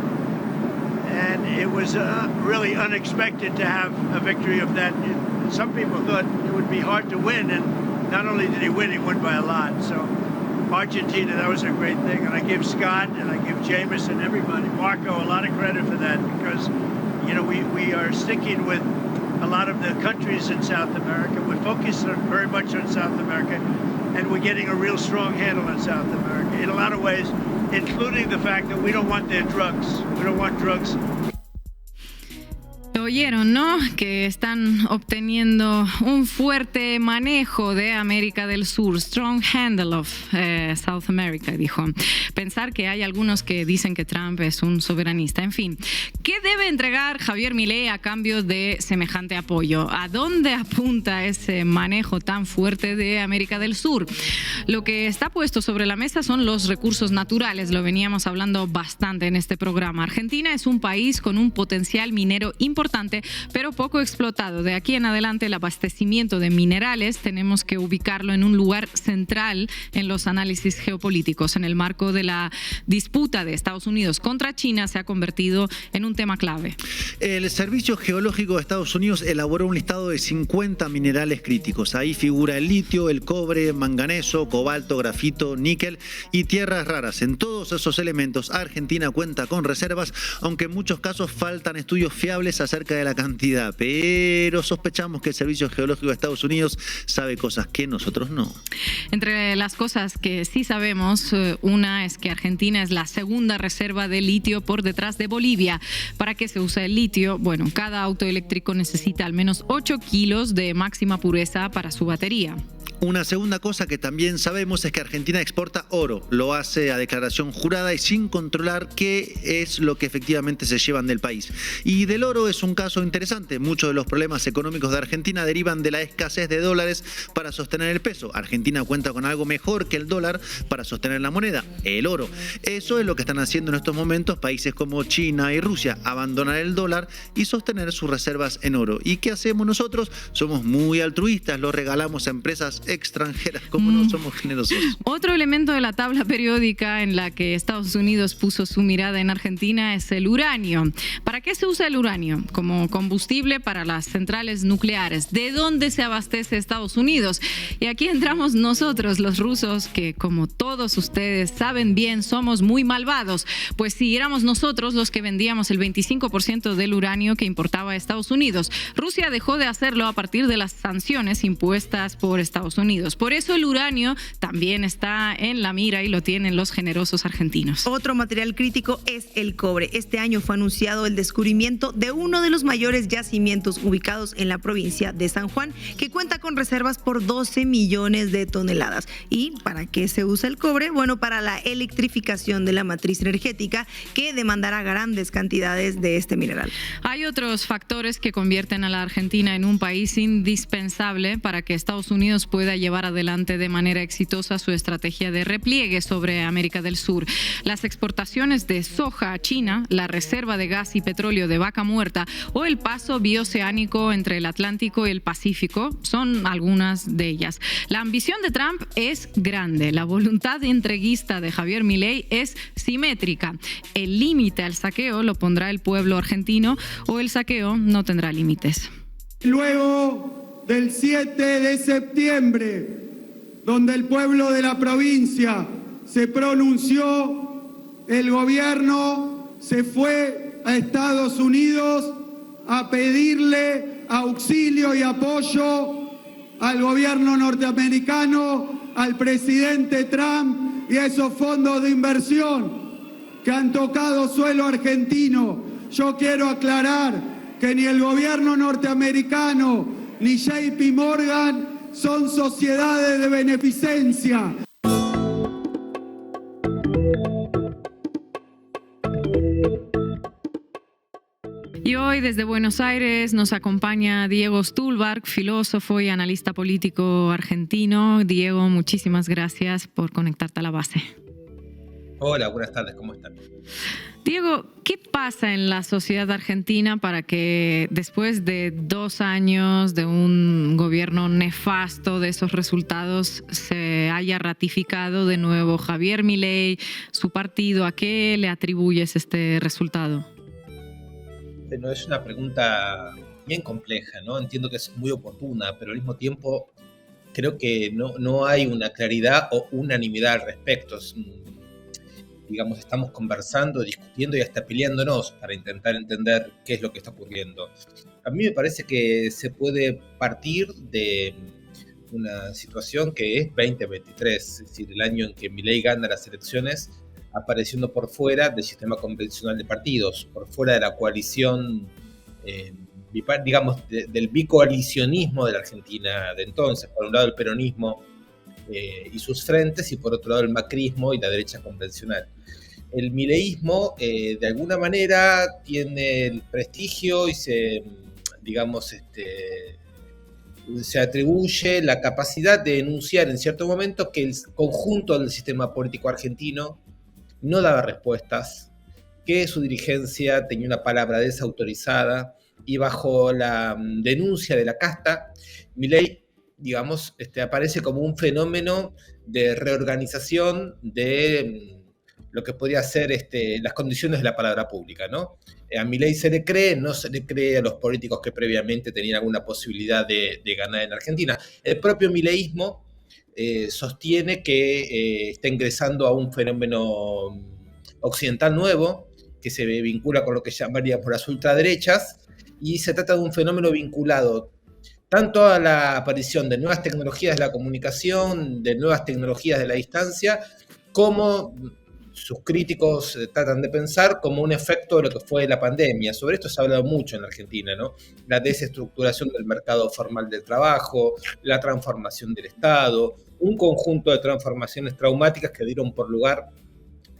and it was really unexpected to have a victory of that. Some people thought it would be hard to win, and not only did he won by a lot. So Argentina, that was a great thing, and I give Scott and I give Jameis and everybody, Marco, a lot of credit for that because, you know, we are sticking with a lot of the countries in South America. We're focused very much on South America, and we're getting a real strong handle on South America in a lot of ways, including the fact that we don't want their drugs. We don't want drugs. Oyeron, ¿no? Que están obteniendo un fuerte manejo de América del Sur, strong handle of South America, dijo. Pensar que hay algunos que dicen que Trump es un soberanista. En fin, ¿qué debe entregar Javier Milei a cambio de semejante apoyo? ¿A dónde apunta ese manejo tan fuerte de América del Sur? Lo que está puesto sobre la mesa son los recursos naturales, lo veníamos hablando bastante en este programa. Argentina es un país con un potencial minero importante, pero poco explotado. De aquí en adelante, el abastecimiento de minerales tenemos que ubicarlo en un lugar central en los análisis geopolíticos. En el marco de la disputa de Estados Unidos contra China, se ha convertido en un tema clave. El Servicio Geológico de Estados Unidos elaboró un listado de 50 minerales críticos. Ahí figura el litio, el cobre, manganeso, cobalto, grafito, níquel y tierras raras. En todos esos elementos, Argentina cuenta con reservas, aunque en muchos casos faltan estudios fiables acerca de la cantidad, pero sospechamos que el Servicio Geológico de Estados Unidos sabe cosas que nosotros no. Entre las cosas que sí sabemos, una es que Argentina es la segunda reserva de litio por detrás de Bolivia. ¿Para qué se usa el litio? Bueno, cada auto eléctrico necesita al menos 8 kilos de máxima pureza para su batería. Una segunda cosa que también sabemos es que Argentina exporta oro. Lo hace a declaración jurada y sin controlar qué es lo que efectivamente se llevan del país. Y del oro es un caso interesante. Muchos de los problemas económicos de Argentina derivan de la escasez de dólares para sostener el peso. Argentina cuenta con algo mejor que el dólar para sostener la moneda, el oro. Eso es lo que están haciendo en estos momentos países como China y Rusia, abandonar el dólar y sostener sus reservas en oro. ¿Y qué hacemos nosotros? Somos muy altruistas, lo regalamos a empresas extranjeras, como no somos generosos. Otro elemento de la tabla periódica en la que Estados Unidos puso su mirada en Argentina es el uranio. ¿Para qué se usa el uranio? Como combustible para las centrales nucleares. ¿De dónde se abastece Estados Unidos? Y aquí entramos nosotros, los rusos, que como todos ustedes saben bien, somos muy malvados. Pues sí, éramos nosotros los que vendíamos el 25% del uranio que importaba a Estados Unidos. Rusia dejó de hacerlo a partir de las sanciones impuestas por Estados Unidos. Por eso el uranio también está en la mira y lo tienen los generosos argentinos. Otro material crítico es el cobre. Este año fue anunciado el descubrimiento de uno de los mayores yacimientos ubicados en la provincia de San Juan, que cuenta con reservas por 12 millones de toneladas. ¿Y para qué se usa el cobre? Bueno, para la electrificación de la matriz energética, que demandará grandes cantidades de este mineral. Hay otros factores que convierten a la Argentina en un país indispensable para que Estados Unidos pueda llevar adelante de manera exitosa su estrategia de repliegue sobre América del Sur. Las exportaciones de soja a China, la reserva de gas y petróleo de Vaca Muerta o el paso bioceánico entre el Atlántico y el Pacífico son algunas de ellas. La ambición de Trump es grande, la voluntad entreguista de Javier Milei es simétrica. El límite al saqueo lo pondrá el pueblo argentino o el saqueo no tendrá límites. Luego del 7 de septiembre, donde el pueblo de la provincia se pronunció, el gobierno se fue a Estados Unidos a pedirle auxilio y apoyo al gobierno norteamericano, al presidente Trump y a esos fondos de inversión que han tocado suelo argentino. Yo quiero aclarar que ni el gobierno norteamericano ni JP Morgan son sociedades de beneficencia. Hoy desde Buenos Aires nos acompaña Diego Stulbarg, filósofo y analista político argentino. Diego, muchísimas gracias por conectarte a La Base. Hola, buenas tardes, ¿cómo están? Diego, ¿qué pasa en la sociedad argentina para que después de 2 años de un gobierno nefasto, de esos resultados, se haya ratificado de nuevo Javier Milei, su partido? ¿A qué le atribuyes este resultado? Bueno, es una pregunta bien compleja, ¿no? Entiendo que es muy oportuna, pero al mismo tiempo creo que no hay una claridad o unanimidad al respecto. Digamos, estamos conversando, discutiendo y hasta peleándonos para intentar entender qué es lo que está ocurriendo. A mí me parece que se puede partir de una situación que es 2023, es decir, el año en que Milei gana las elecciones, apareciendo por fuera del sistema convencional de partidos, por fuera de la coalición, digamos, del bicoalicionismo de la Argentina de entonces. Por un lado el peronismo y sus frentes, y por otro lado el macrismo y la derecha convencional. El mileísmo, de alguna manera, tiene el prestigio y se atribuye la capacidad de denunciar en cierto momento que el conjunto del sistema político argentino no daba respuestas, que su dirigencia tenía una palabra desautorizada, y bajo la denuncia de la casta, Milei, digamos, aparece como un fenómeno de reorganización de lo que podría ser las condiciones de la palabra pública, ¿no? A Milei se le cree, no se le cree a los políticos que previamente tenían alguna posibilidad de ganar en Argentina. El propio mileísmo sostiene que está ingresando a un fenómeno occidental nuevo que se vincula con lo que llamaríamos las ultraderechas, y se trata de un fenómeno vinculado tanto a la aparición de nuevas tecnologías de la comunicación, de nuevas tecnologías de la distancia, como sus críticos tratan de pensar como un efecto de lo que fue la pandemia. Sobre esto se ha hablado mucho en Argentina, ¿no? La desestructuración del mercado formal del trabajo, la transformación del Estado, un conjunto de transformaciones traumáticas que dieron por lugar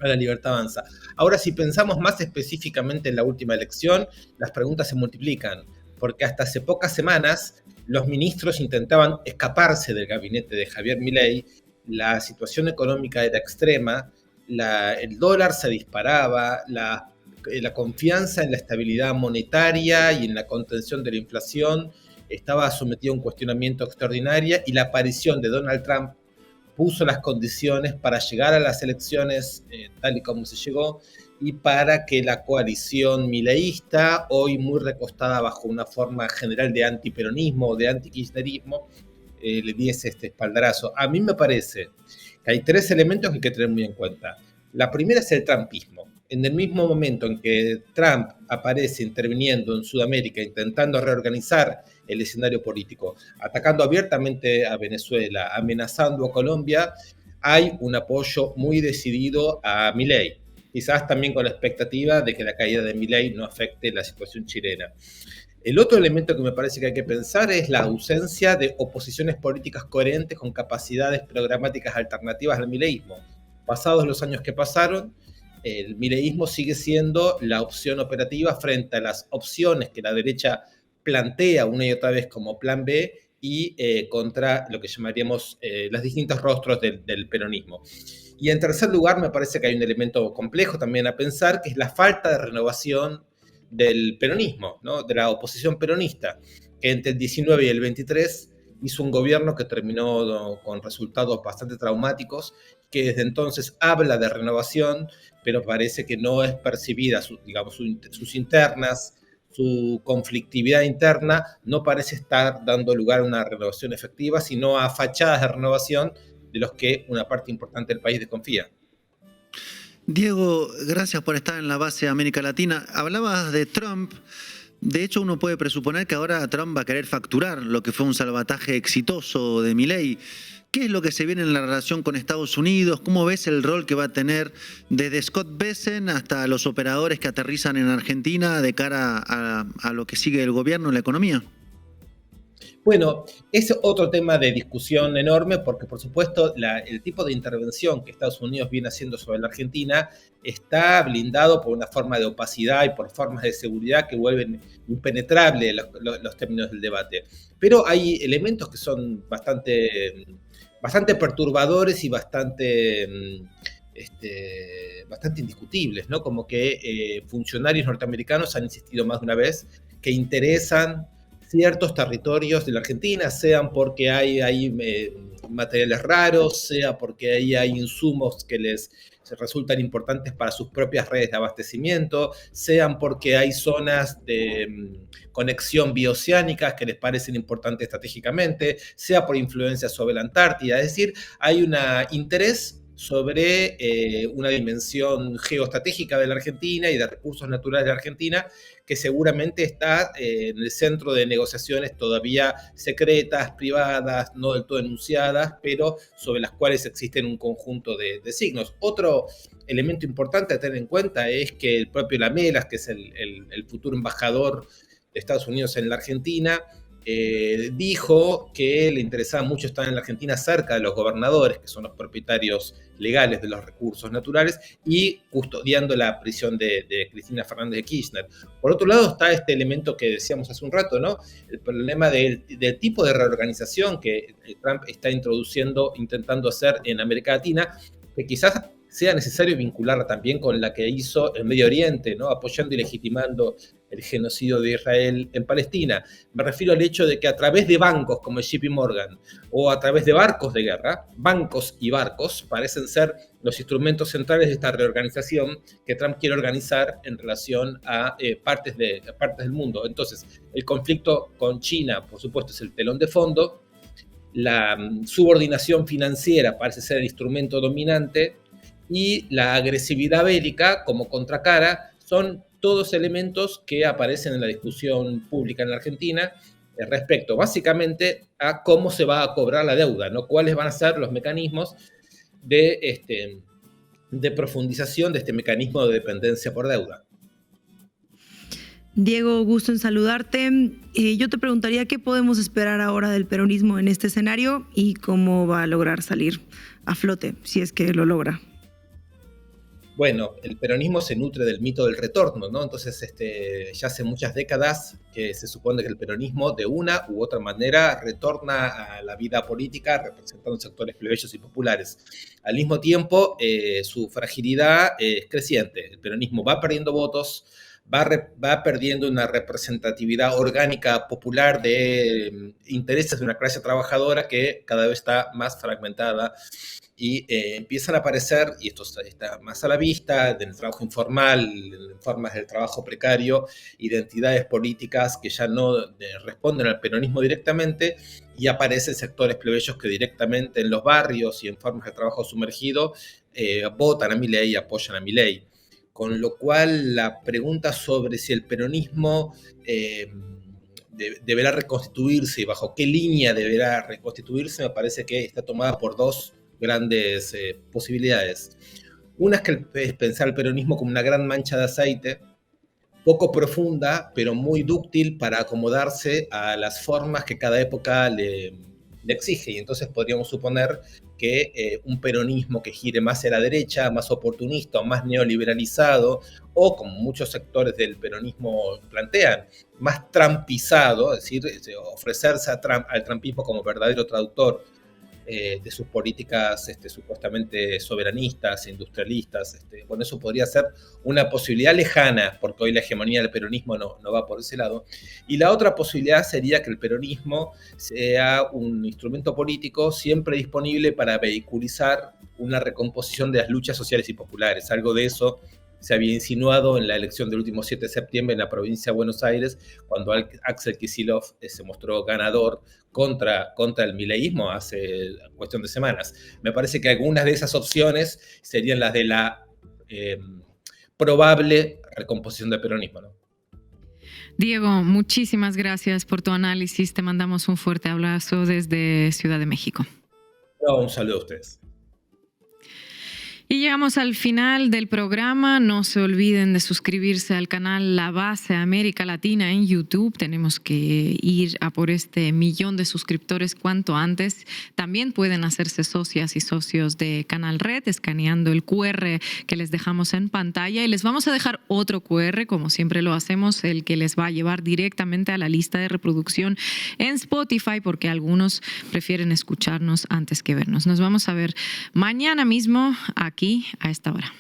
a la libertad avanza. Ahora, si pensamos más específicamente en la última elección, las preguntas se multiplican, porque hasta hace pocas semanas los ministros intentaban escaparse del gabinete de Javier Milei, la situación económica era extrema, el dólar se disparaba, la confianza en la estabilidad monetaria y en la contención de la inflación estaba sometida a un cuestionamiento extraordinario, y la aparición de Donald Trump puso las condiciones para llegar a las elecciones tal y como se llegó, y para que la coalición mileísta, hoy muy recostada bajo una forma general de antiperonismo, de antikirchnerismo, le diese este espaldarazo. A mí me parece que hay 3 elementos que hay que tener muy en cuenta. La primera es el trumpismo. En el mismo momento en que Trump aparece interviniendo en Sudamérica, intentando reorganizar el escenario político, atacando abiertamente a Venezuela, amenazando a Colombia, hay un apoyo muy decidido a Milei. Quizás también con la expectativa de que la caída de Milei no afecte la situación chilena. El otro elemento que me parece que hay que pensar es la ausencia de oposiciones políticas coherentes con capacidades programáticas alternativas al mileísmo. Pasados los años que pasaron, el mileísmo sigue siendo la opción operativa frente a las opciones que la derecha plantea una y otra vez como plan B, y contra lo que llamaríamos los distintos rostros del peronismo. Y en tercer lugar, me parece que hay un elemento complejo también a pensar, que es la falta de renovación del peronismo, ¿no? De la oposición peronista, que entre el 19 y el 23 hizo un gobierno que terminó con resultados bastante traumáticos, que desde entonces habla de renovación, pero parece que no es percibida, sus internas, su conflictividad interna no parece estar dando lugar a una renovación efectiva, sino a fachadas de renovación de los que una parte importante del país desconfía. Diego, gracias por estar en La Base de América Latina. Hablabas de Trump. De hecho, uno puede presuponer que ahora Trump va a querer facturar lo que fue un salvataje exitoso de Milei. ¿Qué es lo que se viene en la relación con Estados Unidos? ¿Cómo ves el rol que va a tener desde Scott Bessent hasta los operadores que aterrizan en Argentina de cara a lo que sigue el gobierno en la economía? Bueno, es otro tema de discusión enorme porque, por supuesto, el tipo de intervención que Estados Unidos viene haciendo sobre la Argentina está blindado por una forma de opacidad y por formas de seguridad que vuelven impenetrables los términos del debate. Pero hay elementos que son bastante perturbadores y bastante indiscutibles, ¿no? Como que funcionarios norteamericanos han insistido más de una vez que interesan ciertos territorios de la Argentina, sean porque hay materiales raros, sea porque ahí hay insumos que les resultan importantes para sus propias redes de abastecimiento, sean porque hay zonas de conexión bioceánicas que les parecen importantes estratégicamente, sea por influencia sobre la Antártida. Es decir, hay un interés sobre una dimensión geoestratégica de la Argentina y de recursos naturales de la Argentina que seguramente está en el centro de negociaciones todavía secretas, privadas, no del todo enunciadas, pero sobre las cuales existen un conjunto de signos. Otro elemento importante a tener en cuenta es que el propio Lamelas, que es el futuro embajador de Estados Unidos en la Argentina, dijo que le interesaba mucho estar en la Argentina cerca de los gobernadores, que son los propietarios legales de los recursos naturales, y custodiando la prisión de Cristina Fernández de Kirchner. Por otro lado está este elemento que decíamos hace un rato, ¿no? El problema del tipo de reorganización que Trump está intentando hacer en América Latina, que quizás sea necesario vincularla también con la que hizo en Medio Oriente, ¿no? Apoyando y legitimando el genocidio de Israel en Palestina. Me refiero al hecho de que a través de bancos como el JP Morgan o a través de barcos de guerra, bancos y barcos parecen ser los instrumentos centrales de esta reorganización que Trump quiere organizar en relación a partes del mundo. Entonces, el conflicto con China, por supuesto, es el telón de fondo. La subordinación financiera parece ser el instrumento dominante y la agresividad bélica como contracara son todos elementos que aparecen en la discusión pública en la Argentina respecto básicamente a cómo se va a cobrar la deuda, ¿no? Cuáles van a ser los mecanismos de profundización de este mecanismo de dependencia por deuda. Diego, gusto en saludarte. Yo te preguntaría qué podemos esperar ahora del peronismo en este escenario y cómo va a lograr salir a flote, si es que lo logra. Bueno, el peronismo se nutre del mito del retorno, ¿no? Entonces, ya hace muchas décadas que se supone que el peronismo de una u otra manera retorna a la vida política representando sectores plebeyos y populares. Al mismo tiempo, su fragilidad es creciente. El peronismo va perdiendo votos, va perdiendo una representatividad orgánica popular de intereses de una clase trabajadora que cada vez está más fragmentada. Y empiezan a aparecer, y esto está más a la vista, del trabajo informal, en formas del trabajo precario, identidades políticas que ya no responden al peronismo directamente, y aparecen sectores plebeyos que directamente en los barrios y en formas de trabajo sumergido votan a Milei y apoyan a Milei. Con lo cual la pregunta sobre si el peronismo deberá reconstituirse y bajo qué línea deberá reconstituirse me parece que está tomada por dos grandes posibilidades. Una es pensar el peronismo como una gran mancha de aceite, poco profunda, pero muy dúctil para acomodarse a las formas que cada época le exige. Y entonces podríamos suponer que un peronismo que gire más hacia la derecha, más oportunista, más neoliberalizado, o como muchos sectores del peronismo plantean, más trumpizado, es decir, ofrecerse al trumpismo como verdadero traductor de sus políticas supuestamente soberanistas, industrialistas. Bueno, eso podría ser una posibilidad lejana, porque hoy la hegemonía del peronismo no va por ese lado. Y la otra posibilidad sería que el peronismo sea un instrumento político siempre disponible para vehiculizar una recomposición de las luchas sociales y populares. Algo de eso se había insinuado en la elección del último 7 de septiembre en la provincia de Buenos Aires, cuando Axel Kicillof se mostró ganador contra el mileísmo hace cuestión de semanas. Me parece que algunas de esas opciones serían las de la probable recomposición del peronismo, ¿no? Diego, muchísimas gracias por tu análisis. Te mandamos un fuerte abrazo desde Ciudad de México. Un saludo a ustedes. Y llegamos al final del programa. No se olviden de suscribirse al canal La Base América Latina en YouTube. Tenemos que ir a por este 1 millón de suscriptores cuanto antes. También pueden hacerse socias y socios de Canal Red escaneando el QR que les dejamos en pantalla. Y les vamos a dejar otro QR, como siempre lo hacemos, el que les va a llevar directamente a la lista de reproducción en Spotify, porque algunos prefieren escucharnos antes que vernos. Nos vamos a ver mañana mismo aquí a esta hora.